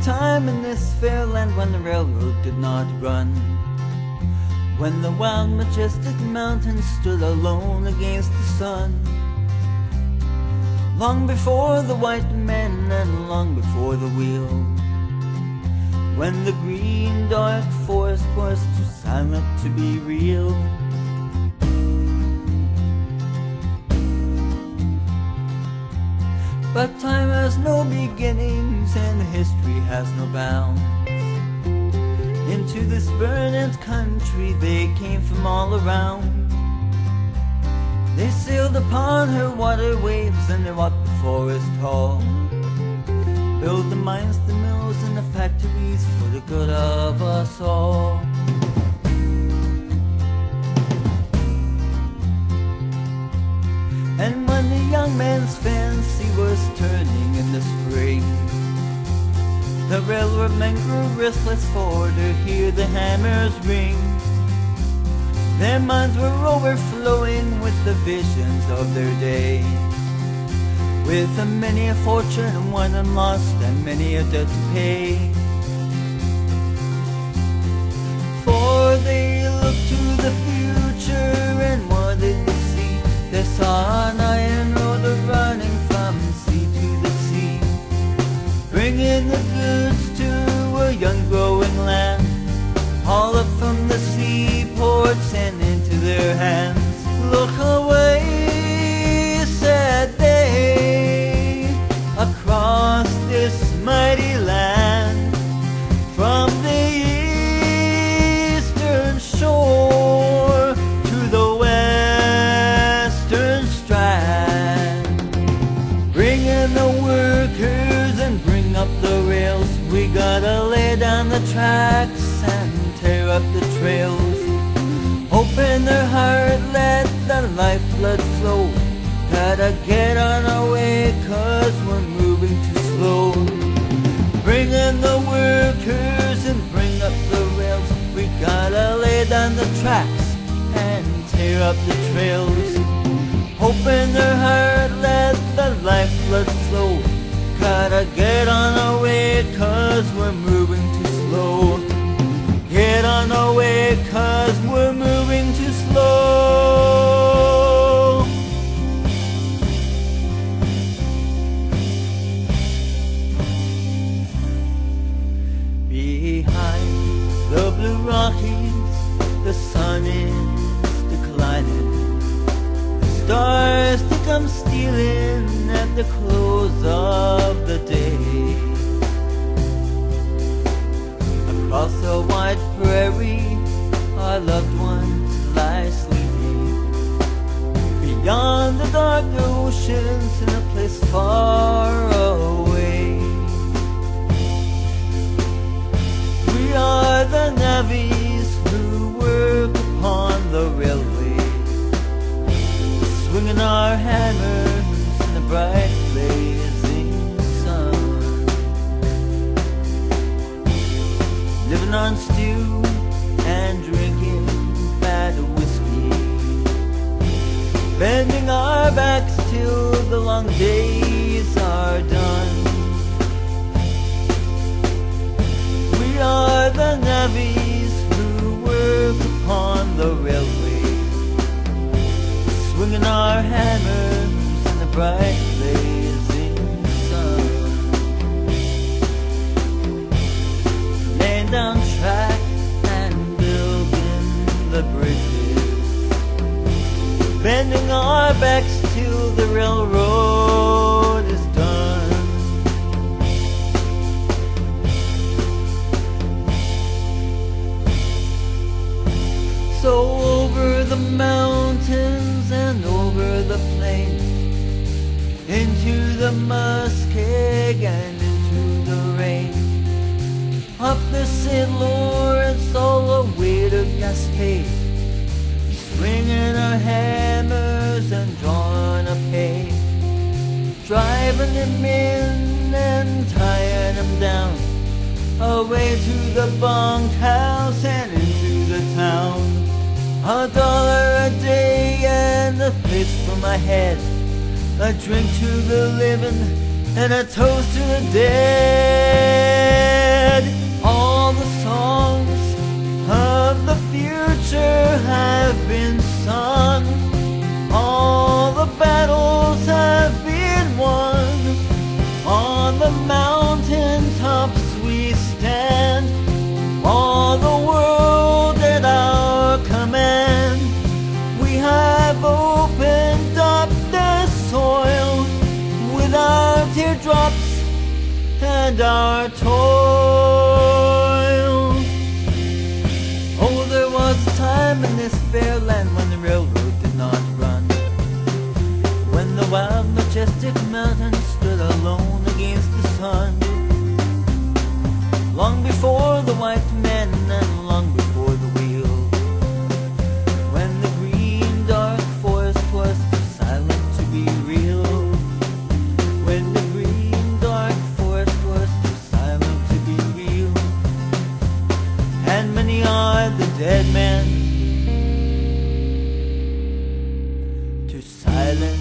time in this fair land when the railroad did not run, when the wild majestic mountains stood alone against the sun. Long before the white man and long before the wheel, when the green dark forest was too silent to be real. But time has no beginnings and history has no bounds. Into this burdened country they came from all around. They sailed upon her water waves and they walked the forest tall, built the mines, the mills, and the factories for the good of us all. And when the young man's fancy was turning in the spring, the railroad men grew restless for to hear the hammers ring. Their minds were overflowing with the visions of their day, with a many a fortune won and lost and many a debt to pay. For they looked to the future, and what did they see? They saw an iron road running from sea to the sea, bringing the goods to a young growing land, all up from the seaports and into their hands. Look away, said they, across this mighty land, from the eastern shore to the western strand. Bring in the workers and bring up the rails. We gotta lay down the tracks and tear up the trails. Open their heart, let the lifeblood flow. Gotta get on our way, 'cause we're moving too slow. Bring in the workers and bring up the rails. We gotta lay down the tracks and tear up the trails. Open their heart, let the lifeblood flow. Gotta get on our way, 'cause we're moving too slow. Get on our way, 'cause we're moving too slow. Behind the blue Rockies, the sun is declining. The stars to come stealing at the close of the day. Across the wide prairie, our loved ones lie sleeping. Beyond the dark oceans, in a place far away. We are the navvies who work upon the railway, swinging our hammers in the bright blazing sun, living on stew and drinking bad whiskey, bending our backs till the long days are done. We are the navvies who work upon the railway, swinging our hammers in the bright blazing sun, laying down track and building the bridges, bending our backs till the railroad is done. So over the mountains and over the plain, into the muskeg and into the rain, up the St. Lawrence all the way to Gaspé, swinging our hammers and drawing a pay, driving them in and tying them down, away to the bunkhouse and into the town. $1 a day and a place for my head, a drink to the living and a toast to the dead. our toil. Oh, there was a time in this fair land when the railroad did not run, when the wild majestic mountains stood alone against the sun. Long before the white men and long before the wheel, when the green dark forest was too silent to be real, when the green dark forest was too silent to be real. And many are the dead men, too silent